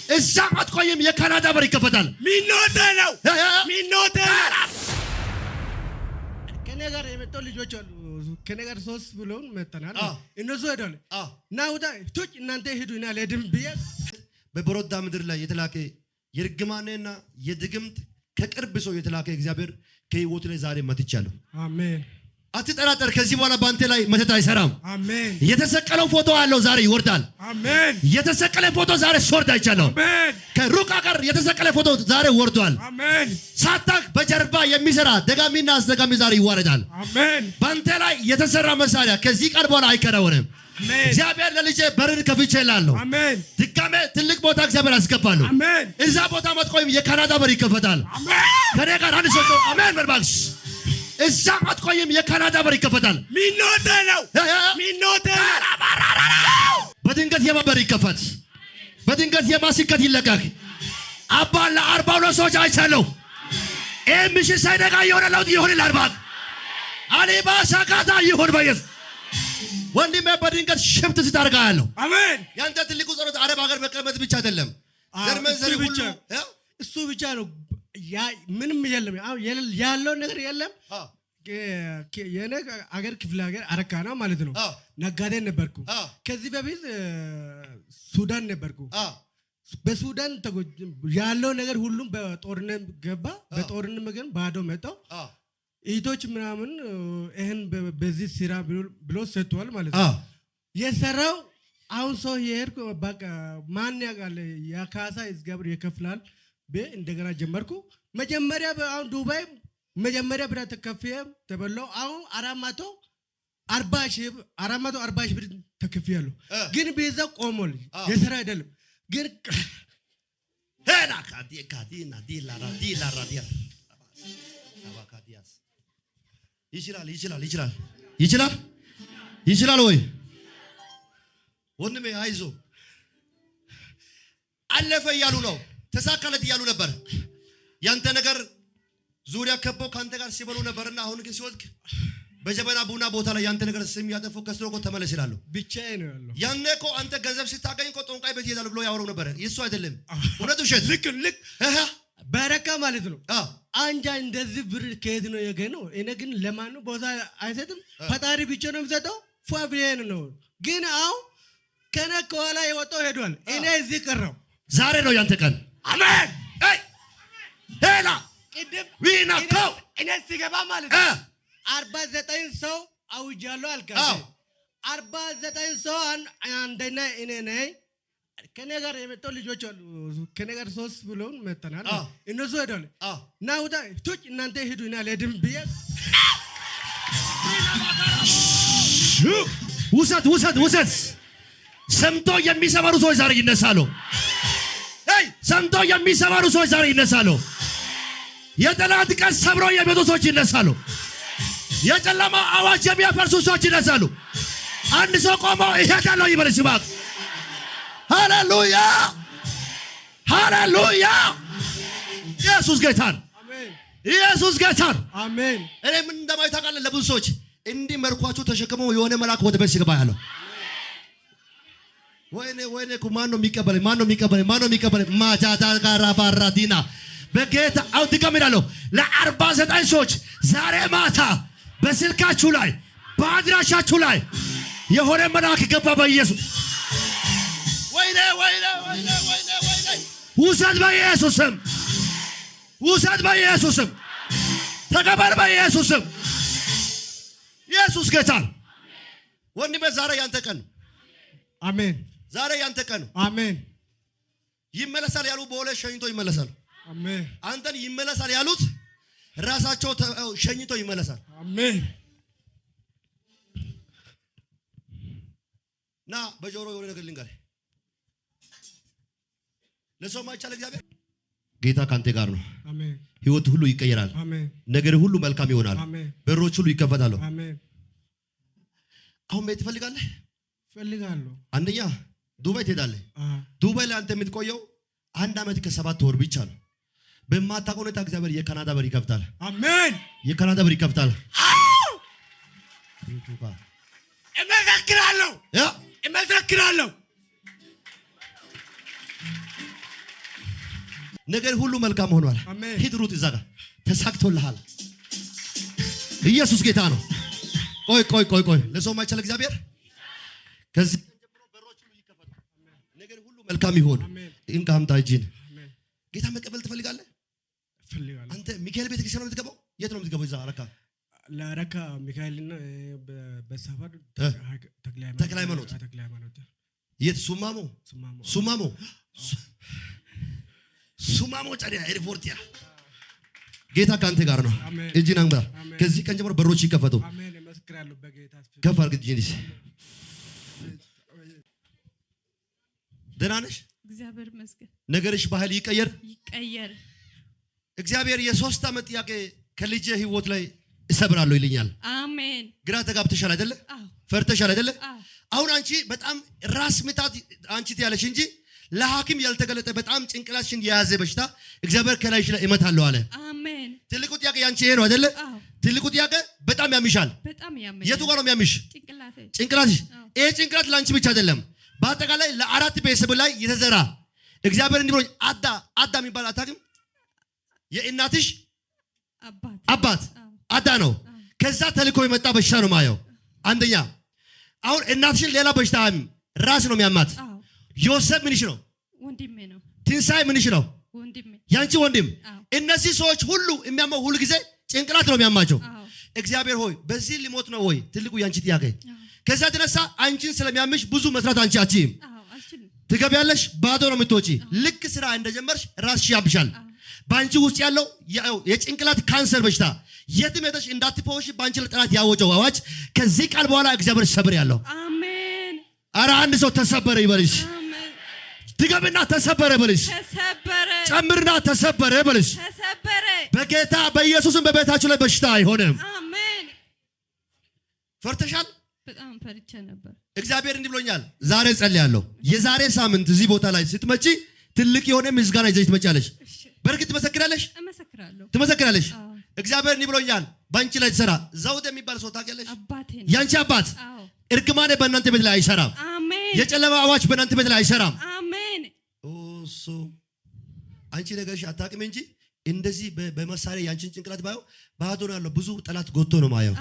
እዛም አትቆይም። የካናዳ በር ይከፈታል። ሚኖቴ ነው። ከኔ ጋር የመጣው ልጆች አሉ። ከኔ ጋር 3 ብሎን መተናል። እነሱ ሄደዋል። ናውጣ ቶች እናንተ ሄዱ እና ለድም ብዬ በበሮዳ ምድር ላይ የተላከ የርግማኔና የድግምት ከቅርብ ሰው የተላከ እግዚአብሔር ከህይወት ላይ ዛሬ መትቻለሁ። አሜን። አትጠራጠር። ከዚህ በኋላ ባንተ ላይ መተት አይሰራም። አሜን። የተሰቀለው ፎቶ አለው ዛሬ ይወርዳል። አሜን። የተሰቀለ ፎቶ ዛሬ ሶርድ አይቻለሁ። አሜን። ከሩቅ አገር የተሰቀለ ፎቶ ዛሬ ወርዷል። አሜን። ሳታክ በጀርባ የሚሰራ ደጋሚና አስደጋሚ ዛሬ ይዋረዳል። አሜን። ባንተ ላይ የተሰራ መሳሪያ ከዚህ ቀን በኋላ አይከናወንም። እግዚአብሔር ለልጄ በርን ከፍቼላለሁ። አሜን። ድጋሜ ትልቅ ቦታ እግዚአብሔር አስገባለሁ። አሜን። እዛ ቦታ መጥቆይም የካናዳ በር ይከፈታል። አሜን። ከኔ ጋር አንድ ሰው አሜን በርባክስ እዛ አትቆይም። የካናዳ በር ይከፈታል። ሚኖቴ ነው። በድንገት የማበር ይከፈት። በድንገት የማስከት ይለቀቅ። አባ ለ42 ሰዎች አይቻለሁ። ኤምሽ ሳይደጋ የሆነ ለውጥ ይሁን ለአርባክ አሊባ ሳካታ ይሁን በየስ ወንድሜ በድንገት ሽፍት ስታርጋ ያለው አሜን። ያንተ ትልቁ ጸሎት አረብ ሀገር መቀመጥ ብቻ አይደለም። ዘርመንዘር ሁሉ እሱ ብቻ ነው። ምንም የለም ያለው ነገር የለም። የኔ አገር ክፍለ ሀገር አረካና ማለት ነው። ነጋዴ ነበርኩ። ከዚህ በፊት ሱዳን ነበርኩ። በሱዳን ያለው ነገር ሁሉም በጦርነት ገባ። በጦርነት መገን ባዶ መጣው። እህቶች ምናምን ይሄን በዚህ ስራ ብሎ ሰጥቷል ማለት ነው። የሰራው አሁን ሰው የሄድኩ በቃ ማን ያውቃል ያካሳ እግዚአብሔር ይከፍላል። እንደገና ጀመርኩ። መጀመሪያ አሁን ዱባይ መጀመሪያ ብራ ተከፍየ ተበላው። አሁን 440 ሺህ ብር ተከፍያለሁ። ግን ቤዛ ቆሞል የሰራ አይደለም። ግን ሄና ካዲና ዲላራ ይችላል ወይ ወንድሜ? አይዞ አለፈ እያሉ ነው። ተሳካለት እያሉ ነበር። ያንተ ነገር ዙሪያ ከበው ካንተ ጋር ሲበሉ ነበርና አሁን ግን ሲወድቅ በጀበና ቡና ቦታ ላይ ያንተ ነገር ስም ያጠፈው ከስሮ እኮ ተመለስ ይላሉ። ብቻዬ ነው ያለው። ያኔ እኮ አንተ ገንዘብ ስታገኝ እኮ ጦንቃይ ቤት ይሄዳሉ ብሎ ያወራው ነበር። እሱ አይደለም እውነት ውሸት ልክ በረካ ማለት ነው። አንጃ እንደዚህ ብር ከሄድ ነው የገነው። እኔ ግን ለማን ነው ቦታ አይሰጥም። ፈጣሪ ብቻ ነው የሚሰጠው። ፏብሬን ነው ግን አሁን ከነ ከኋላ የወጣው ሄዷል። እኔ እዚህ ቀረው። ዛሬ ነው ያንተ ቀን። አሜን። ሄላ ቅድም ዊናካው እኔ ሲገባ ማለት ነው 49 ሰው አውጃለሁ አልካለ 49 ሰው አንደኛ እኔ ነኝ። ከኔ ጋር የመጣው ልጆች አሉ። ከኔ ጋር 3 ብሎን መተናል። እነሱ ሄደዋል። ናውጣ ቶች እናንተ ሄዱ እና ለድም ብዬ ውሰት ሰምቶ የሚሰማሩ ሰዎች ዛሬ ይነሳሉ። ሰምቶ የሚሰማሩ ሰዎች ዛሬ ይነሳሉ። የጠላት ቀን ሰብሮ የሚወጡ ሰዎች ይነሳሉ። የጨለማ አዋጅ የሚያፈርሱ ሰዎች ይነሳሉ። አንድ ሰው ቆሞ ይሄዳል ይበል ሲባክ ሃሌሉያ ኢየሱስ ጌታን አሜን። እኔ ምን እንደማይ ታውቃለህ? ለብዙ ሰዎች እንዲህ መርኳቸው ተሸክመው የሆነ መልአክ ወደ ቤት ሲገባ ያለው ወይኔ ማን ነው የሚቀበለኝ? ማጃዳ ጋራ ባራዲና በጌታ አውት ከመዳለው ለ49 ሰዎች ዛሬ ማታ በስልካችሁ ላይ በአድራሻችሁ ላይ የሆነ መልአክ ገባ በኢየሱስ ወይኔ ውሰድ በኢየሱስ ስም ተቀበል በኢየሱስ ስም። ኢየሱስ ጌታ ወንድሜ ዛሬ ያንተ ቀን። አሜን። ዛሬ ያንተ ቀን። አሜን። ይመለሳል ያሉ በኋላ ሸኝቶ ይመለሳል። አሜን። አንተን ይመለሳል ያሉት ራሳቸው ሸኝቶ ይመለሳል። አሜን። ና በጆሮ የሆነ ነገር ልንገርህ። ለሰው ማይቻል እግዚአብሔር ጌታ ካንተ ጋር ነው። አሜን። ህይወት ሁሉ ይቀየራል። አሜን። ነገር ሁሉ መልካም ይሆናል። አሜን። በሮች ሁሉ ይከፈታሉ። አሜን። አሁን ቤት ትፈልጋለህ? ፈልጋለሁ። አንደኛ ዱባይ ትሄዳለህ። ዱባይ ላይ አንተ የምትቆየው 1 ዓመት ከ7 ወር ብቻ ነው። በማታውቀው ሁኔታ እግዚአብሔር የካናዳ በር ይከፍታል። አሜን። የካናዳ በር ይከፍታል። እመሰክራለሁ። ነገር ሁሉ መልካም ሆኗል። ሂድ ሩጥ፣ እዛ ጋር ተሳክቶልሃል። ኢየሱስ ጌታ ነው። ቆይ ለሰው ማይቻል እግዚአብሔር ከዚህ ጀምሮ በሮች ሁሉ ይከፈቱ፣ ነገር ሁሉ መልካም ይሆን። እንካ አምጣ እጅን። ጌታ መቀበል ትፈልጋለህ? አንተ ሚካኤል ቤተክርስቲያን ነው የምትገባው? የት ነው የምትገባው? እዛ ለአረካ ሚካኤልና በሰፈር ተክለ ሃይማኖት። የት? ሱማሞ ጫሪያ ኤርፖርቲያ። ጌታ ካንተ ጋር ነው። እጅን አንባ። ከዚህ ቀን ጀምሮ በሮች ይከፈቱ። አሜን። እመስክራለሁ በጌታ ፊት። ከፍ አድርግ እጅን። ደህና ነሽ? እግዚአብሔር ይመስገን። ነገርሽ ባህል ይቀየር። እግዚአብሔር የ3 ዓመት ጥያቄ ከልጅ ህይወት ላይ እሰብራለሁ ይልኛል። አሜን። ግራ ተጋብተሻል አይደለ? ፈርተሻል አይደለ? አሁን አንቺ በጣም ራስ ምታት አንቺ ትያለሽ እንጂ ለሐኪም ያልተገለጠ በጣም ጭንቅላትሽን የያዘ በሽታ እግዚአብሔር ከላይሽ ላይ እመታለሁ አለ። አሜን። ትልቁ ጥያቄ ያንቺ ይሄ ነው አይደለ? ትልቁ ጥያቄ በጣም ያምሻል። የቱ ጋር ነው የሚያምሽ? ጭንቅላትሽ። ይሄ ጭንቅላት ለአንቺ ብቻ አይደለም፣ በአጠቃላይ ለ4 ቤተሰብ ላይ የተዘራ እግዚአብሔር እንዲህ ብሎኝ አዳ የሚባል አታውቅም? የእናትሽ አባት አዳ ነው። ከዛ ተልኮ የመጣ በሽታ ነው ማየው። አንደኛ አሁን እናትሽን ሌላ በሽታ ራስ ነው የሚያማት። ዮሴፍ ምንሽ ነው? ወንድሜ ነው። ትንሳኤ ምንሽ ነው? ወንድሜ። ያንቺ ወንድም። እነዚህ ሰዎች ሁሉ የሚያመው ሁሉ ጊዜ ጭንቅላት ነው የሚያማቸው። እግዚአብሔር ሆይ በዚህ ሊሞት ነው ወይ? ትልቁ ያንቺ ጥያቄ። ከዛ የተነሳ አንቺን ስለሚያምሽ ብዙ መስራት አንቺ አትችይም። ትገቢያለሽ፣ ባዶ ነው የምትወጪ። ልክ ስራ እንደጀመርሽ ራስሽ ያብሻል። በአንቺ ውስጥ ያለው የጭንቅላት ካንሰር በሽታ የትም ሄደሽ እንዳትፈወሽ በአንቺ ለጠላት ያወጀው አዋጅ ከዚህ ቃል በኋላ እግዚአብሔር ሰብር ያለው። አሜን። ኧረ አንድ ሰው ተሰበረ ይበልሽ። ድገምና ተሰበረ በልሽ። ጨምርና ተሰበረ በልሽ። በጌታ በኢየሱስም በቤታችሁ ላይ በሽታ አይሆንም። አሜን። ፈርተሻል? በጣም ፈርቼ ነበር። እግዚአብሔር እንዲህ ብሎኛል። ዛሬ ጸልያለሁ። የዛሬ ሳምንት እዚህ ቦታ ላይ ስትመጪ ትልቅ የሆነ ምስጋና ይዘሽ ትመጫለሽ። በእርግጥ ትመሰክራለሽ? ትመሰክራለሽ። እግዚአብሔር እንዲህ ብሎኛል። ባንቺ ላይ ተሰራ ዘውድ የሚባል ሰው ታውቂያለሽ? ያንቺ አባት እርግማኔ በእናንተ ቤት ላይ አይሰራም። አሜን። የጨለማ አዋጅ በእናንተ ቤት ላይ አይሰራም። አሜን። ኦሶ አንቺ ነገርሽ አታውቅም እንጂ እንደዚህ በመሳሪያ ያንቺን ጭንቅላት ባየው ባዶ ነው ያለው። ብዙ ጠላት ጎቶ ነው ማየው።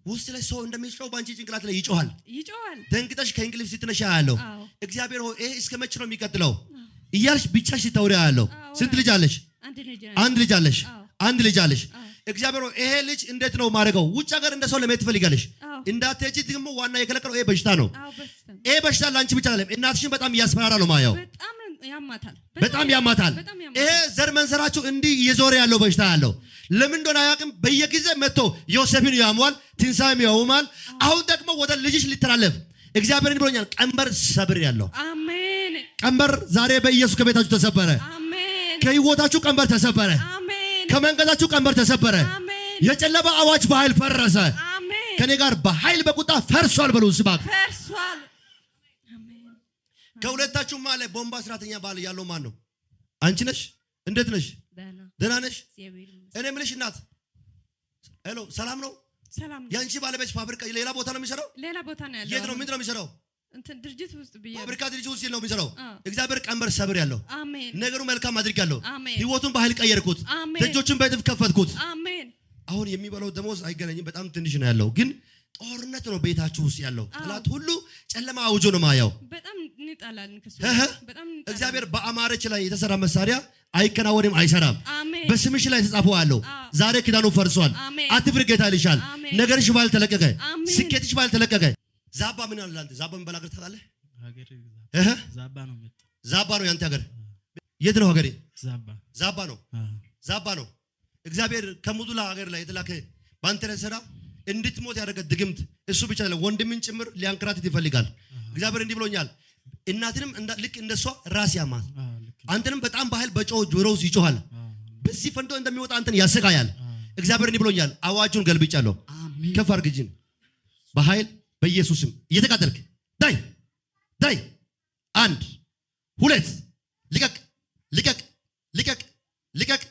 ውስጥ ላይ ሰው እንደሚጮህ ባንቺ ጭንቅላት ላይ ይጮሃል። ደንግጠሽ ከእንቅልፍ ስትነሻ ያለው እግዚአብሔር ሆይ ይሄ እስከ መቼ ነው የሚቀጥለው እያልሽ ብቻሽ ታውሪ ያለው። ስንት ልጅ አለሽ? አንድ ልጅ አለሽ። አንድ ልጅ አለሽ። እግዚአብሔር ሆይ ይሄ ልጅ እንዴት ነው ማድረገው? ውጭ ሀገር እንደ ሰው ለማየት ትፈልጋለሽ። እንዳትሄጂ ደግሞ ዋና የከለከለው ይሄ በሽታ ነው። ይሄ በሽታ ለአንቺ ብቻ አይደለም፣ እናትሽን በጣም እያስፈራራ ነው ማየው። በጣም ያማታል። ይሄ ዘር መንዘራችሁ እንዲህ እየዞረ ያለው በሽታ ያለው ለምን እንደሆነ አያውቅም። በየጊዜ መጥቶ ዮሴፍን ያሟል፣ ትንሳኤም ያውማል። አሁን ደግሞ ወደ ልጅሽ ሊተላለፍ እግዚአብሔር ብሎኛል። ቀንበር ሰብር ያለው አሜን። ቀንበር ዛሬ በኢየሱስ ከቤታችሁ ተሰበረ። አሜን። ከህይወታችሁ ቀንበር ተሰበረ። አሜን። ከመንገዳችሁ ቀንበር ተሰበረ። አሜን። የጨለማ አዋጅ በኃይል ፈረሰ። አሜን። ከኔ ጋር በኃይል በቁጣ ፈርሷል በሉ። ስባክ ፈርሷል። አሜን። ከሁለታችሁ ማለት ቦምባ ስራተኛ ባል ያለው ማን ነው? አንቺ ነሽ? እንዴት ነሽ? ደህና ነሽ? እኔ የምልሽ እናት ሄሎ፣ ሰላም ነው? ሰላም ነው። ያንቺ ባለቤት ፋብሪካ ሌላ ቦታ ነው የሚሰራው? ሌላ ቦታ ነው ያለው። የት ነው? ምንድን ነው የሚሰራው? እንትን ድርጅት ውስጥ ብዬ ፋብሪካ ድርጅት ውስጥ ነው የሚሰራው። እግዚአብሔር ቀንበር ሰብር ያለው አሜን። ነገሩ መልካም አድርጋለሁ። አሜን። ህይወቱን በኃይል ቀየርኩት። ደጆቹን በእጥፍ ከፈትኩት። አሜን። አሁን የሚበላው ደሞዝ አይገናኝም፣ በጣም ትንሽ ነው ያለው። ግን ጦርነት ነው ቤታችሁ ውስጥ ያለው። ጠላት ሁሉ ጨለማ አውጆ ነው ማያው። በጣም እንጣላለን ከሱ በጣም እግዚአብሔር በአማረች ላይ የተሰራ መሳሪያ አይከናወንም፣ አይሰራም። አሜን። በስምሽ ላይ ተጻፈው አለው። ዛሬ ኪዳኑ ፈርሷል። አትፍሪ፣ ጌታ ይልሻል። ነገርሽ ባልተለቀቀ፣ ስኬትሽ ባልተለቀቀ ዛባ ምን አለ አንተ? ዛባ ምን ባላገር ታውቃለህ? ዛባ ነው ያንተ ሀገር። የት ነው ሀገሬ? ዛባ ነው። ዛባ ነው። እግዚአብሔር ከሙዱላ ሀገር ላይ የተላከ ባንተ ላይ ሰራ እንድትሞት ያደረገ ድግምት እሱ ብቻ አይደለም፣ ወንድምን ጭምር ሊያንከራትት ይፈልጋል። እግዚአብሔር እንዲህ ብሎኛል። እናትንም ልክ እንደሷ ራስ ያማል፣ አንተንም በጣም በኃይል በጮህ ጆሮ ውስጥ ይጮሃል። በዚህ ፈንዶ እንደሚወጣ አንተን ያሰቃያል። እግዚአብሔር እንዲህ ብሎኛል። አዋጁን ገልብጫለሁ። ከፍ አድርግ እጅን በኃይል በኢየሱስም እየተቃጠልክ ዳይ ዳይ 1 2 ልቀቅ ልቀቅ ልቀቅ ልቀቅ።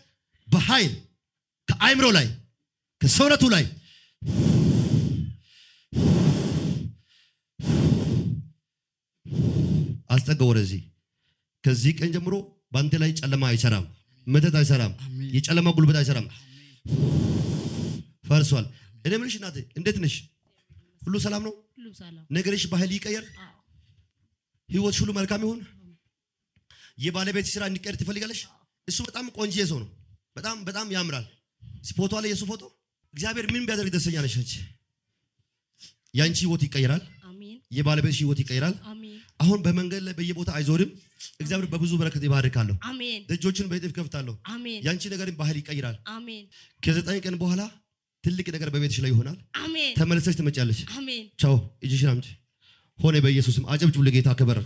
በኃይል ከአይምሮ ላይ ከሰውነቱ ላይ አስጠጋ ወደዚህ። ከዚህ ቀን ጀምሮ በአንተ ላይ ጨለማ አይሰራም። መተት አይሰራም። የጨለማ ጉልበት አይሰራም። ፈርሷል። እኔ ምንሽ እናቴ እንዴት ነሽ? ሁሉ ሰላም ነው? ሁሉ ሰላም። ነገርሽ ባህል ይቀየር፣ ህይወትሽ ሁሉ መልካም ይሁን። የባለቤት ስራ እንዲቀየር ትፈልጋለሽ? እሱ በጣም ቆንጆ ሰው ነው። በጣም ያምራል። ፎቶ አለ፣ የሱ ፎቶ። እግዚአብሔር ምን ቢያደርግ ደስተኛ ነሽ አንቺ? ያንቺ ህይወት ይቀየራል። አሜን። የባለቤትሽ ህይወት ይቀየራል። አሜን። አሁን በመንገድ ላይ በየቦታ አይዞርም። እግዚአብሔር በብዙ በረከት ይባርካለሁ። አሜን። ደጆችን በእጥፍ ከፍታለሁ። አሜን። ያንቺ ነገርን ባህል ይቀይራል። አሜን። ከ9 ቀን በኋላ ትልቅ ነገር በቤትሽ ላይ ይሆናል። አሜን። ተመልሰሽ ትመጫለሽ። አሜን። ቻው። እጅሽን አምጪ። ሆነ በኢየሱስም። አጨብጭቡ ለጌታ ክብር።